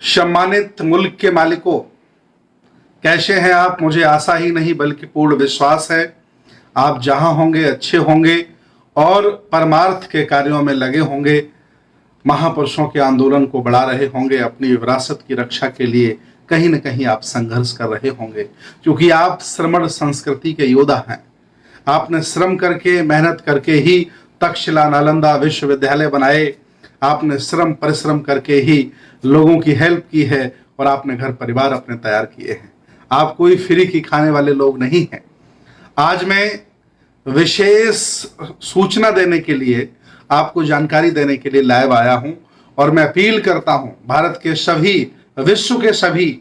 सम्मानित मुल्क के मालिकों, कैसे हैं आप? मुझे आशा ही नहीं बल्कि पूर्ण विश्वास है आप जहां होंगे अच्छे होंगे और परमार्थ के कार्यों में लगे होंगे, महापुरुषों के आंदोलन को बढ़ा रहे होंगे, अपनी विरासत की रक्षा के लिए कहीं न कहीं आप संघर्ष कर रहे होंगे, क्योंकि आप श्रमण संस्कृति के योद्धा हैं। आपने श्रम करके मेहनत करके ही तक्षशिला नालंदा विश्वविद्यालय बनाए, आपने श्रम परिश्रम करके ही लोगों की हेल्प की है और आपने घर परिवार अपने तैयार किए हैं। आप कोई फ्री की खाने वाले लोग नहीं हैं। आज मैं विशेष सूचना देने के लिए, आपको जानकारी देने के लिए लाइव आया हूं और मैं अपील करता हूं भारत के सभी, विश्व के सभी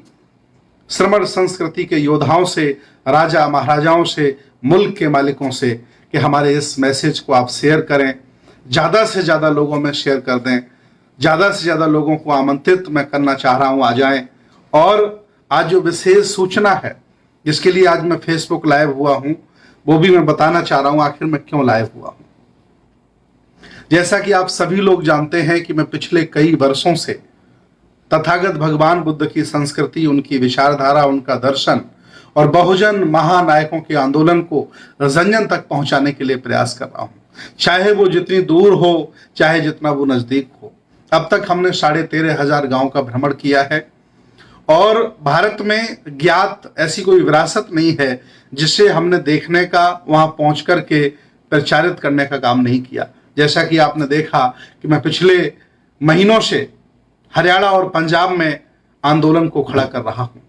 श्रमण संस्कृति के योद्धाओं से, राजा महाराजाओं से, मुल्क के मालिकों से कि हमारे इस मैसेज को आप शेयर करें, ज़्यादा से ज़्यादा लोगों में शेयर कर दें, ज़्यादा से ज़्यादा लोगों को आमंत्रित मैं करना चाह रहा हूं, आ जाएं। और आज जो विशेष सूचना है जिसके लिए आज मैं फेसबुक लाइव हुआ हूं, वो भी मैं बताना चाह रहा हूं आखिर मैं क्यों लाइव हुआ हूं। जैसा कि आप सभी लोग जानते हैं कि मैं पिछले कई वर्षों से तथागत भगवान बुद्ध की संस्कृति, उनकी विचारधारा, उनका दर्शन और बहुजन महानायकों के आंदोलन को जन जन तक पहुंचाने के लिए प्रयास कर रहा हूं, चाहे वो जितनी दूर हो, चाहे जितना वो नजदीक हो। अब तक हमने 13,500 गांव का भ्रमण किया है और भारत में ज्ञात ऐसी कोई विरासत नहीं है जिसे हमने देखने का, वहां पहुंच करके प्रचारित करने का काम नहीं किया। जैसा कि आपने देखा कि मैं पिछले महीनों से हरियाणा और पंजाब में आंदोलन को खड़ा कर रहा हूं।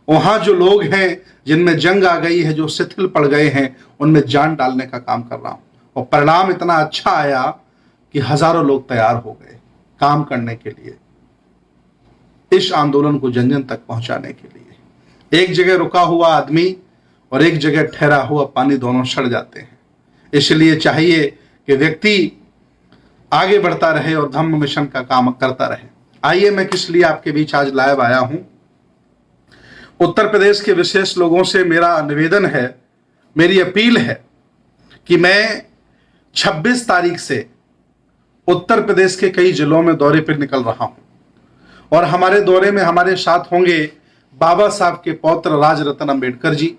वहां जो लोग हैं जिनमें जंग आ गई है, जो शिथिल पड़ गए हैं, उनमें जान डालने का काम कर रहा हूं और परिणाम इतना अच्छा आया कि हजारों लोग तैयार हो गए काम करने के लिए, इस आंदोलन को जन जन तक पहुंचाने के लिए। एक जगह रुका हुआ आदमी और एक जगह ठहरा हुआ पानी दोनों सड़ जाते हैं। इसलिए चाहिए कि व्यक्ति आगे बढ़ता रहे और धम्म मिशन का काम करता रहे। आइए, मैं किस लिए आपके बीच आज लाइव आया हूं। उत्तर प्रदेश के विशेष लोगों से मेरा निवेदन है, मेरी अपील है कि मैं 26 तारीख से उत्तर प्रदेश के कई जिलों में दौरे पर निकल रहा हूं और हमारे दौरे में हमारे साथ होंगे बाबा साहब के पौत्र राजरत्न अंबेडकर जी,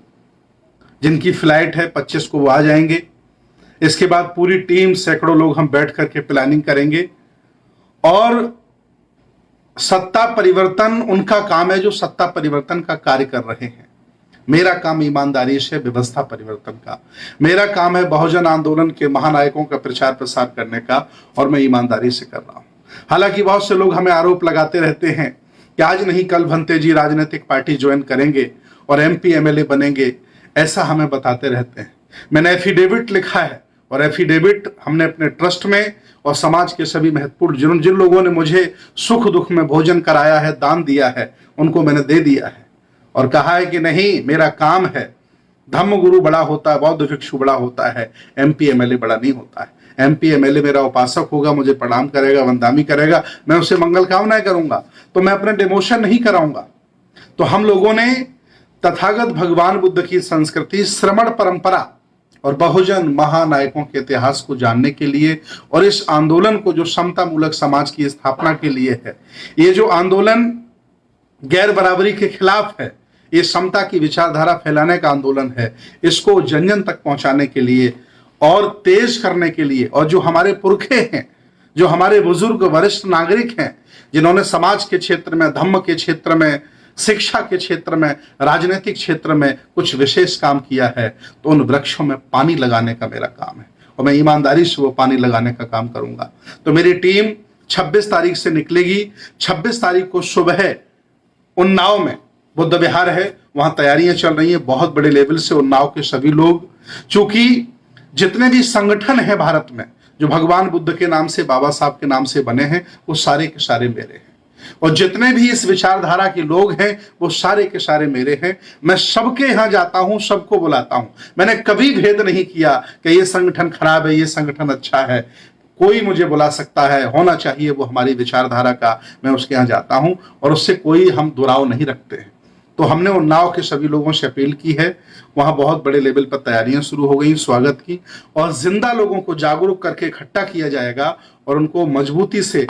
जिनकी फ्लाइट है 25 को, वो आ जाएंगे। इसके बाद पूरी टीम, सैकड़ों लोग हम बैठ करके प्लानिंग करेंगे और सत्ता परिवर्तन उनका काम है जो सत्ता परिवर्तन का कार्य कर रहे हैं। मेरा काम ईमानदारी से व्यवस्था परिवर्तन का, मेरा काम है बहुजन आंदोलन के महानायकों का प्रचार प्रसार करने का और मैं ईमानदारी से कर रहा हूं। हालांकि बहुत से लोग हमें आरोप लगाते रहते हैं कि आज नहीं कल भंते जी राजनीतिक पार्टी ज्वाइन करेंगे और MP MLA बनेंगे, ऐसा हमें बताते रहते हैं। मैंने एफिडेविट लिखा है और एफिडेविट हमने अपने ट्रस्ट में और समाज के सभी महत्वपूर्ण जिन लोगों ने मुझे सुख दुख में भोजन कराया है, दान दिया है, उनको मैंने दे दिया है और कहा है कि नहीं, मेरा काम है। धम्म गुरु बड़ा होता है, बौद्ध भिक्षु बड़ा होता है, MP MLA बड़ा नहीं होता है। MP MLA मेरा उपासक होगा, मुझे प्रणाम करेगा, वंदामी करेगा, मैं उसे मंगल कामनाएं करूंगा, तो मैं अपने डिमोशन नहीं कराऊंगा। तो हम लोगों ने तथागत भगवान बुद्ध की संस्कृति, श्रमण परंपरा और बहुजन महानायकों के इतिहास को जानने के लिए और इस आंदोलन को, जो समता मूलक समाज की स्थापना के लिए है, ये जो आंदोलन गैर बराबरी के खिलाफ है, ये समता की विचारधारा फैलाने का आंदोलन है, इसको जन जन तक पहुंचाने के लिए और तेज करने के लिए, और जो हमारे पुरखे हैं, जो हमारे बुजुर्ग वरिष्ठ नागरिक हैं, जिन्होंने समाज के क्षेत्र में, धम्म के क्षेत्र में, शिक्षा के क्षेत्र में, राजनीतिक क्षेत्र में कुछ विशेष काम किया है, तो उन वृक्षों में पानी लगाने का मेरा काम है और मैं ईमानदारी से वो पानी लगाने का काम करूंगा। तो मेरी टीम 26 तारीख से निकलेगी। 26 तारीख को सुबह उन्नाव में बुद्ध विहार है, वहां तैयारियां चल रही हैं बहुत बड़े लेवल से। उन्नाव के सभी लोग, चूंकि जितने भी संगठन हैं भारत में जो भगवान बुद्ध के नाम से, बाबा साहब के नाम से बने हैं, वो सारे के सारे मेरे हैं और जितने भी इस विचारधारा के लोग हैं वो सारे के सारे मेरे हैं। मैं सबके यहां जाता हूं, सबको बुलाता हूं। मैंने कभी भेद नहीं किया कि ये संगठन खराब है, ये संगठन अच्छा है। कोई मुझे बुला सकता है, होना चाहिए वो हमारी विचारधारा का, मैं उसके यहाँ जाता हूं और उससे कोई हम दुराव नहीं रखते हैं। तो हमने उन्नाव के सभी लोगों से अपील की है, वहां बहुत बड़े लेवल पर तैयारियां शुरू हो गई स्वागत की, और जिंदा लोगों को जागरूक करके इकट्ठा किया जाएगा और उनको मजबूती से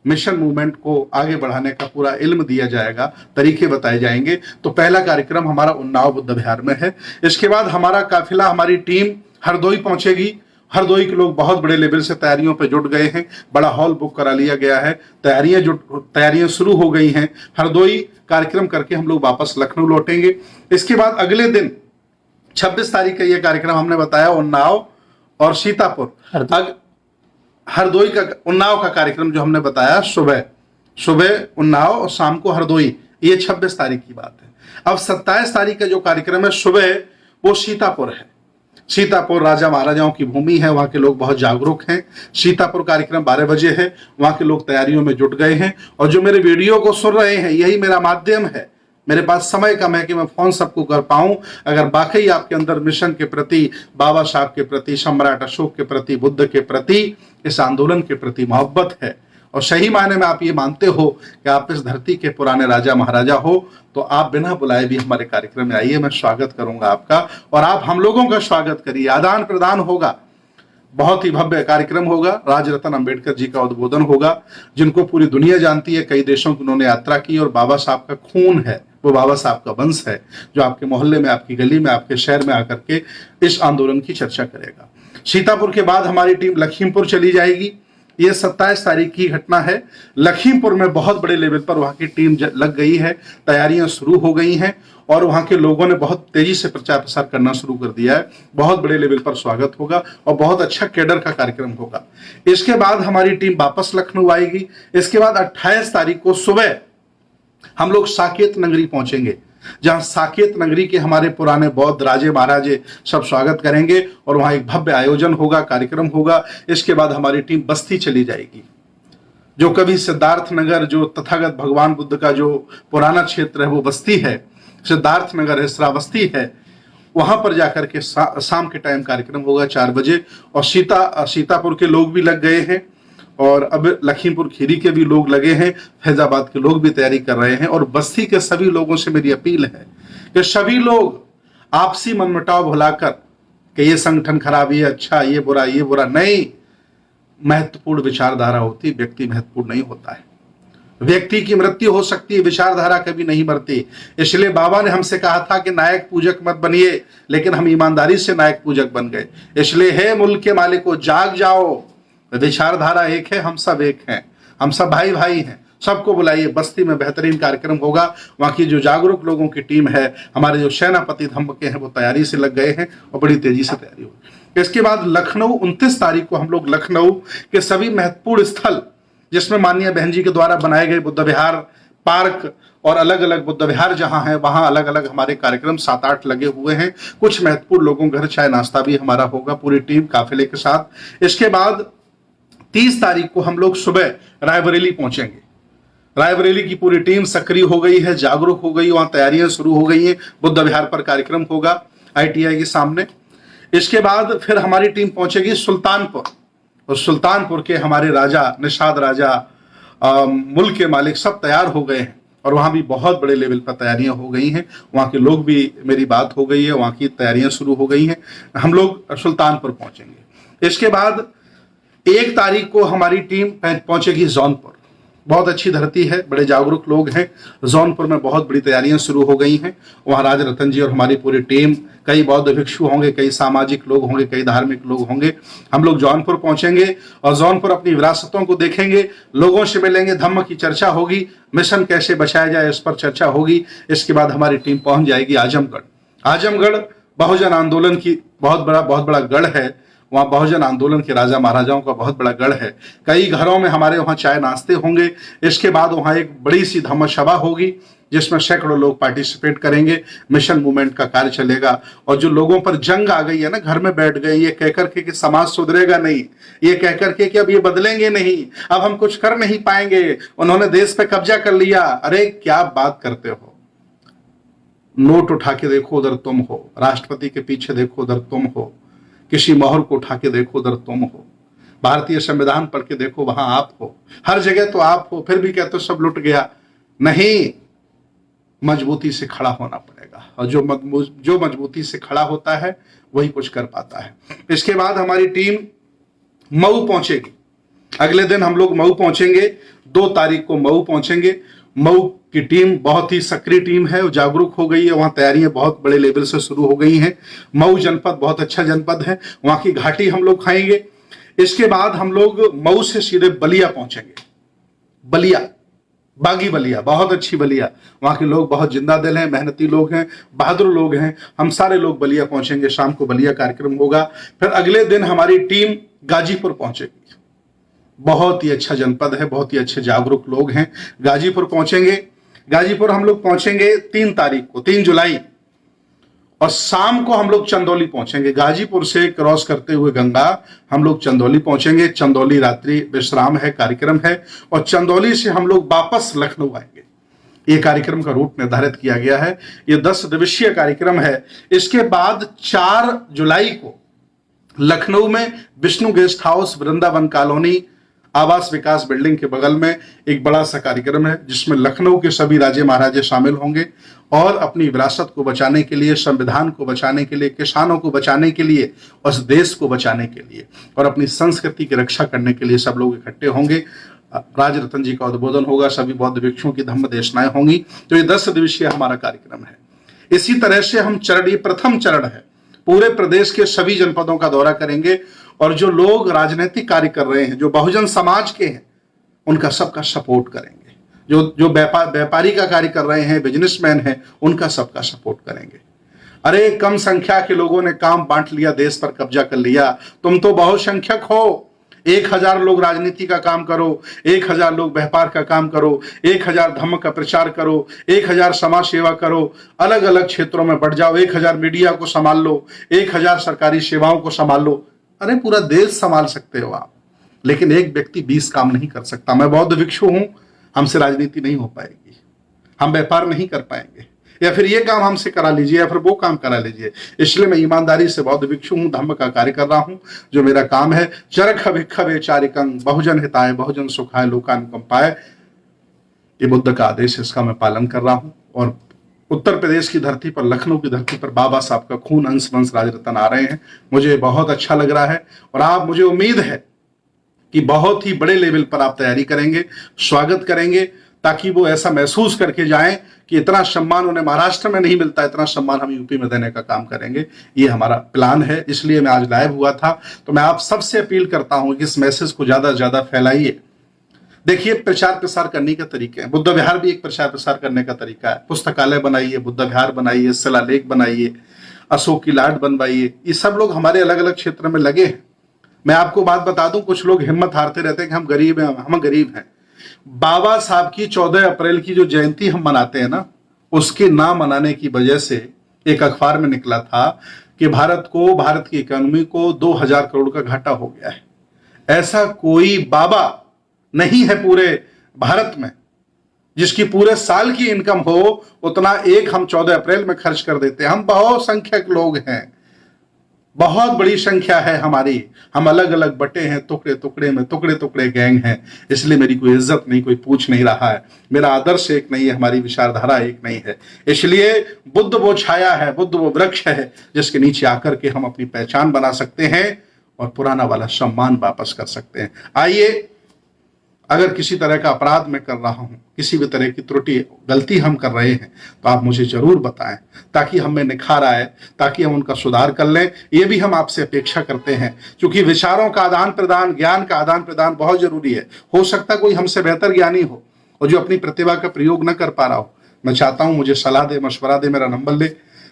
मिशन मूवमेंट को आगे बढ़ाने का पूरा इल्म दिया जाएगा, तरीके बताए जाएंगे। तो पहला कार्यक्रम हमारा उन्नाव बुद्ध विहार में है। इसके बाद हमारा काफिला, हमारी टीम हरदोई पहुंचेगी। हरदोई के लोग बहुत बड़े लेवल से तैयारियों पर जुट गए हैं, बड़ा हॉल बुक करा लिया गया है, तैयारियां शुरू हो गई हैं। हरदोई कार्यक्रम करके हम लोग वापस लखनऊ लौटेंगे। इसके बाद अगले दिन 26 तारीख का ये कार्यक्रम हमने बताया उन्नाव और सीतापुर। हरदोई का उन्नाव का कार्यक्रम जो हमने बताया सुबह उन्नाव और शाम को हरदोई, ये 26 तारीख की बात है। अब 27 तारीख का जो कार्यक्रम है सुबह, वो सीतापुर है। सीतापुर राजा महाराजाओं की भूमि है, वहां के लोग बहुत जागरूक हैं। सीतापुर कार्यक्रम 12 बजे है, वहां के लोग तैयारियों में जुट गए हैं। और जो मेरे वीडियो को सुन रहे हैं, यही मेरा माध्यम है। मेरे पास समय कम है कि मैं फोन सबको कर पाऊं। अगर वाकई आपके अंदर मिशन के प्रति, बाबा साहब के प्रति, सम्राट अशोक के प्रति, बुद्ध के प्रति, इस आंदोलन के प्रति मोहब्बत है और सही मायने में आप ये मानते हो कि आप इस धरती के पुराने राजा महाराजा हो, तो आप बिना बुलाए भी हमारे कार्यक्रम में आइए। मैं स्वागत करूंगा आपका और आप हम लोगों का स्वागत करिए। आदान प्रदान होगा, बहुत ही भव्य कार्यक्रम होगा। राजरत्न अंबेडकर जी का उद्बोधन होगा, जिनको पूरी दुनिया जानती है। कई देशों की उन्होंने यात्रा की और बाबा साहब का खून है, वो बाबा साहब का वंश है, जो आपके मोहल्ले में, आपकी गली में, आपके शहर में आकर के इस आंदोलन की चर्चा करेगा। सीतापुर के बाद हमारी टीम लखीमपुर चली जाएगी। ये 27 तारीख की घटना है। लखीमपुर में बहुत बड़े लेवल पर वहां की टीम लग गई है, तैयारियां शुरू हो गई हैं और वहां के लोगों ने बहुत तेजी से प्रचार प्रसार करना शुरू कर दिया है। बहुत बड़े लेवल पर स्वागत होगा और बहुत अच्छा कैडर का कार्यक्रम होगा। इसके बाद हमारी टीम वापस लखनऊ आएगी। इसके बाद 28 तारीख को सुबह हम लोग साकेत नगरी पहुंचेंगे, जहां साकेत नगरी के हमारे पुराने बौद्ध राजे महाराजे सब स्वागत करेंगे और वहां एक भव्य आयोजन होगा, कार्यक्रम होगा। इसके बाद हमारी टीम बस्ती चली जाएगी, जो कभी सिद्धार्थ नगर, जो तथागत भगवान बुद्ध का जो पुराना क्षेत्र है वो बस्ती है, सिद्धार्थ नगर है, श्रावस्ती है। वहां पर जाकर के शाम के टाइम कार्यक्रम होगा 4 बजे। और सीतापुर के लोग भी लग गए हैं और अब लखीमपुर खीरी के भी लोग लगे हैं, फैजाबाद के लोग भी तैयारी कर रहे हैं। और बस्ती के सभी लोगों से मेरी अपील है कि सभी लोग आपसी मनमुटाव भुलाकर कि ये संगठन खराब, ये अच्छा, ये बुरा नहीं। महत्वपूर्ण विचारधारा होती, व्यक्ति महत्वपूर्ण नहीं होता है। व्यक्ति की मृत्यु हो सकती है, विचारधारा कभी नहीं मरती। इसलिए बाबा ने हमसे कहा था कि नायक पूजक मत बनिए, लेकिन हम ईमानदारी से नायक पूजक बन गए। इसलिए हे मुल्क के मालिकों, जाग जाओ। विचारधारा एक है, हम सब एक हैं, हम सब भाई भाई हैं। सबको बुलाइए। बस्ती में बेहतरीन कार्यक्रम होगा। वहां की जो जागरूक लोगों की टीम है, हमारे जो सेनापति धम्म के हैं, वो तैयारी से लग गए हैं और बड़ी तेजी से तैयारी होगी। इसके बाद लखनऊ 29 तारीख को हम लोग लखनऊ के सभी महत्वपूर्ण स्थल, जिसमें माननीय बहन जी के द्वारा बनाए गए बुद्ध विहार, पार्क और अलग अलग बुद्ध विहार जहां है, वहां अलग अलग हमारे कार्यक्रम 7-8 लगे हुए हैं। कुछ महत्वपूर्ण लोगों घर चाय नाश्ता भी हमारा होगा, पूरी टीम काफिले के साथ। इसके बाद 30 तारीख को हम लोग सुबह रायबरेली पहुंचेंगे। रायबरेली की पूरी टीम सक्रिय हो गई है, जागरूक हो गई, वहां तैयारियां शुरू हो गई हैं। बुद्ध विहार पर कार्यक्रम होगा ITI के सामने। इसके बाद फिर हमारी टीम पहुंचेगी सुल्तानपुर और सुल्तानपुर के हमारे राजा, निषाद राजा, मुल्क के मालिक सब तैयार हो गए हैं और वहां भी बहुत बड़े लेवल पर तैयारियां हो गई हैं। वहां के लोग भी, मेरी बात हो गई है, वहां की तैयारियां शुरू हो गई हैं। हम लोग सुल्तानपुर पहुंचेंगे। इसके बाद 1 तारीख को हमारी टीम पहुंचेगी जौनपुर। बहुत अच्छी धरती है, बड़े जागरूक लोग हैं। जौनपुर में बहुत बड़ी तैयारियां शुरू हो गई हैं। वहां राजरत्न जी और हमारी पूरी टीम, कई बौद्ध भिक्षु होंगे, कई सामाजिक लोग होंगे, कई धार्मिक लोग होंगे। हम लोग जौनपुर पहुंचेंगे और जौनपुर अपनी विरासतों को देखेंगे, लोगों से मिलेंगे, धम्म की चर्चा होगी, मिशन कैसे बचाया जाए इस पर चर्चा होगी। इसके बाद हमारी टीम पहुंच जाएगी आजमगढ़। आजमगढ़ बहुजन आंदोलन की बहुत बड़ा गढ़ है। वहां बहुजन आंदोलन के राजा महाराजाओं का बहुत बड़ा गढ़ है। कई घरों में हमारे वहां चाय नाश्ते होंगे। इसके बाद वहां एक बड़ी सी धम्म सभा होगी, जिसमें सैकड़ों लोग पार्टिसिपेट करेंगे। मिशन मूवमेंट का कार्य चलेगा। और जो लोगों पर जंग आ गई है ना, घर में बैठ गए ये कहकर के कि समाज सुधरेगा नहीं, ये कहकर के कि अब ये बदलेंगे नहीं, अब हम कुछ कर नहीं पाएंगे, उन्होंने देश पे कब्जा कर लिया। अरे क्या बात करते हो। नोट उठा के देखो उधर तुम हो, राष्ट्रपति के पीछे देखो उधर तुम हो, किसी मोहर को उठा के देखो उधर तुम हो, भारतीय संविधान पढ़ के देखो वहां आप हो, हर जगह तो आप हो, फिर भी कहते हो सब लुट गया। नहीं, मजबूती से खड़ा होना पड़ेगा और जो मजबूती से खड़ा होता है वही कुछ कर पाता है। इसके बाद हमारी टीम मऊ पहुंचेगी। अगले दिन हम लोग मऊ पहुंचेंगे। 2 तारीख को मऊ पहुंचेंगे। मऊ की टीम बहुत ही सक्रिय टीम है, जागरूक हो गई है, वहां तैयारियां बहुत बड़े लेवल से शुरू हो गई हैं। मऊ जनपद बहुत अच्छा जनपद है, वहां की घाटी हम लोग खाएंगे। इसके बाद हम लोग मऊ से सीधे बलिया पहुंचेंगे। बलिया, बागी बलिया, बहुत अच्छी बलिया, वहां के लोग बहुत जिंदा दिल हैं, मेहनती लोग हैं, बहादुर लोग हैं। हम सारे लोग बलिया पहुंचेंगे, शाम को बलिया कार्यक्रम होगा। फिर अगले दिन हमारी टीम गाजीपुर पहुंचेगी। बहुत ही अच्छा जनपद है, बहुत ही अच्छे जागरूक लोग हैं। गाजीपुर पहुंचेंगे। गाजीपुर हम लोग पहुंचेंगे 3 तारीख को, 3 जुलाई, और शाम को हम लोग चंदौली पहुंचेंगे। गाजीपुर से क्रॉस करते हुए गंगा हम लोग चंदौली पहुंचेंगे। चंदौली रात्रि विश्राम है, कार्यक्रम है, और चंदौली से हम लोग वापस लखनऊ आएंगे। ये कार्यक्रम का रूट निर्धारित किया गया है। ये 10 दिवसीय कार्यक्रम है। इसके बाद 4 जुलाई को लखनऊ में Vishnu guest house, Vrindavan colony, आवास विकास बिल्डिंग के बगल में एक बड़ा सा कार्यक्रम है, जिसमें लखनऊ के सभी राजे महाराजे शामिल होंगे और अपनी विरासत को बचाने के लिए, संविधान को बचाने के लिए, किसानों को बचाने के लिए, उस देश को बचाने के लिए और अपनी संस्कृति की रक्षा करने के लिए सब लोग इकट्ठे होंगे। राज रतन जी का उद्बोधन होगा, सभी बौद्ध भिक्षुओं की धम्म देशनाएं होंगी। तो ये 10 दिवसीय हमारा कार्यक्रम है। इसी तरह से हम ये प्रथम चरण है, पूरे प्रदेश के सभी जनपदों का दौरा करेंगे और जो लोग राजनीतिक कार्य कर रहे हैं, जो बहुजन समाज के हैं, उनका सबका सपोर्ट करेंगे। जो व्यापारी का कार्य कर रहे हैं, बिजनेसमैन हैं, उनका सबका सपोर्ट करेंगे। अरे कम संख्या के लोगों ने काम बांट लिया, देश पर कब्जा कर लिया, तुम तो बहुसंख्यक हो। 1000 लोग राजनीति का काम करो, 1000 लोग व्यापार का काम करो, 1000 धम्म का प्रचार करो, 1000 समाज सेवा करो, अलग अलग क्षेत्रों में बढ़ जाओ, 1000 मीडिया को संभाल लो, 1000 सरकारी सेवाओं को संभाल लो। अरे पूरा देश संभाल सकते हो आप, लेकिन एक व्यक्ति 20 काम नहीं कर सकता। मैं बौद्ध भिक्षु हूं, हमसे राजनीति नहीं हो पाएगी, हम व्यापार नहीं कर पाएंगे, या फिर ये काम हमसे करा लीजिए या फिर वो काम करा लीजिए। इसलिए मैं ईमानदारी से बौद्ध भिक्षु हूं, धम्म का कार्य कर रहा हूं। जो मेरा काम है, चरख भिक्ख चारिकं बहुजन हिताय बहुजन सुखाय लोकानुकंपाय, ये बुद्ध का आदेश, इसका मैं पालन कर रहा हूं। और उत्तर प्रदेश की धरती पर, लखनऊ की धरती पर बाबा साहब का खून, अंश वंश राजरतन आ रहे हैं। मुझे बहुत अच्छा लग रहा है और आप, मुझे उम्मीद है कि बहुत ही बड़े लेवल पर आप तैयारी करेंगे, स्वागत करेंगे, ताकि वो ऐसा महसूस करके जाएं कि इतना सम्मान उन्हें महाराष्ट्र में नहीं मिलता, इतना सम्मान हम यूपी में देने का काम करेंगे। ये हमारा प्लान है, इसलिए मैं आज लाइव हुआ था। तो मैं आप सबसे अपील करता हूं कि इस मैसेज को ज्यादा से ज्यादा फैलाइए। देखिए, प्रचार प्रसार करने के तरीके हैं, बुद्ध विहार भी एक प्रचार प्रसार करने का तरीका है। पुस्तकालय बनाइए, बुद्ध विहार बनाइए, शिलालेख बनाइए, अशोक की लाट बनवाइए। ये सब लोग हमारे अलग अलग क्षेत्र में लगे हैं। मैं आपको बात बता दूं, कुछ लोग हिम्मत हारते रहते हैं कि हम गरीब हैं, हम गरीब हैं। बाबा साहब की 14 अप्रैल की जो जयंती हम मनाते हैं ना, उसके ना मनाने की वजह से एक अखबार में निकला था कि भारत की इकोनॉमी को 2000 करोड़ का घाटा हो गया है। ऐसा कोई बाबा नहीं है पूरे भारत में जिसकी पूरे साल की इनकम हो उतना एक हम 14 अप्रैल में खर्च कर देते हैं। हम बहुत संख्यक लोग हैं, बहुत बड़ी संख्या है हमारी, हम अलग अलग बटे हैं, टुकड़े टुकड़े गैंग हैं। इसलिए मेरी कोई इज्जत नहीं, कोई पूछ नहीं रहा है, मेरा आदर्श एक नहीं है, हमारी विचारधारा एक नहीं है। इसलिए बुद्ध वो छाया है, बुद्ध वो वृक्ष है जिसके नीचे आकर के हम अपनी पहचान बना सकते हैं और पुराना वाला सम्मान वापस कर सकते हैं। आइए, अगर किसी तरह का अपराध मैं कर रहा हूं, किसी भी तरह की त्रुटि गलती हम कर रहे हैं, तो आप मुझे जरूर बताएं, ताकि हमें निखार आए, ताकि हम उनका सुधार कर लें। ये भी हम आपसे अपेक्षा करते हैं, क्योंकि विचारों का आदान प्रदान, ज्ञान का आदान प्रदान बहुत जरूरी है। हो सकता कोई हमसे बेहतर ज्ञानी हो और जो अपनी प्रतिभा का प्रयोग न कर पा रहा हो। मैं चाहता हूं मुझे सलाह दे, मशवरा दे, मेरा नंबर ले,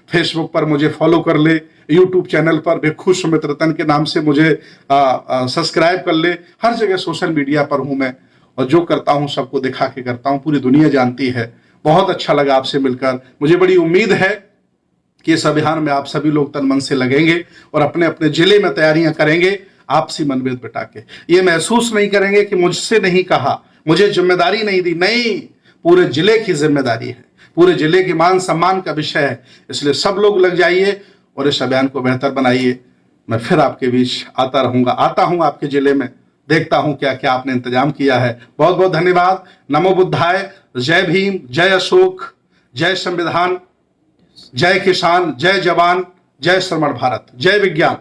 फेसबुक पर मुझे फॉलो कर ले, यूट्यूब चैनल पर भिक्षु सुमित रतन के नाम से मुझे सब्सक्राइब कर ले। हर जगह सोशल मीडिया पर हूं मैं, और जो करता हूं सबको दिखा के करता हूं, पूरी दुनिया जानती है। बहुत अच्छा लगा आपसे मिलकर। मुझे बड़ी उम्मीद है कि इस अभियान में आप सभी लोग तन मन से लगेंगे और अपने अपने जिले में तैयारियां करेंगे, आपसी मनभेद बिठा के। ये महसूस नहीं करेंगे कि मुझसे नहीं कहा, मुझे जिम्मेदारी नहीं दी। नहीं, पूरे जिले की जिम्मेदारी है, पूरे जिले के मान सम्मान का विषय है। इसलिए सब लोग लग जाइए और इस अभियान को बेहतर बनाइए। मैं फिर आपके बीच आता रहूंगा, आता हूं आपके जिले में, देखता हूं क्या क्या आपने इंतजाम किया है। बहुत बहुत धन्यवाद। नमो बुद्धाय। जय भीम, जय अशोक, जय संविधान, जय किसान, जय जवान, जय श्रमण भारत, जय विज्ञान।